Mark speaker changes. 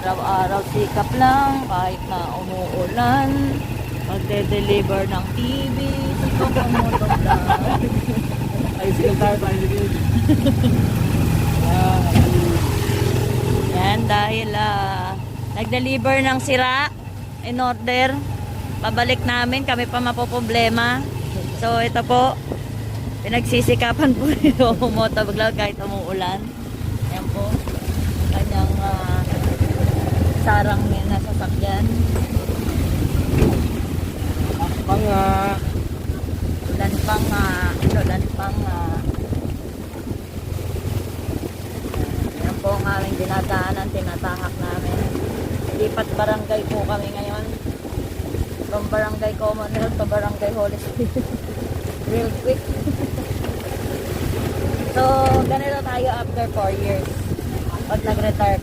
Speaker 1: Araw-araw sikap lang kahit na umuulan. Magde-deliver ng TV sa Tokamoto Vlog.
Speaker 2: Tricycle tayo, tricycle.
Speaker 1: Yan, dahil nag-deliver ng sira in order. Pabalik namin, kami pa mapoproblema. So, ito po, pinagsisikapan po yung motovlog kahit umuulan. Yan po, kanyang sarang na sasakyan. Ulan pang yan po ang aming dinadaanan, tinatahak namin. Lipat barangay po kami ngayon. From Barangay Commonwealth to Barangay Holy Spirit. Real quick. So, ganito tayo after 4 years. Pag nag-retire ka.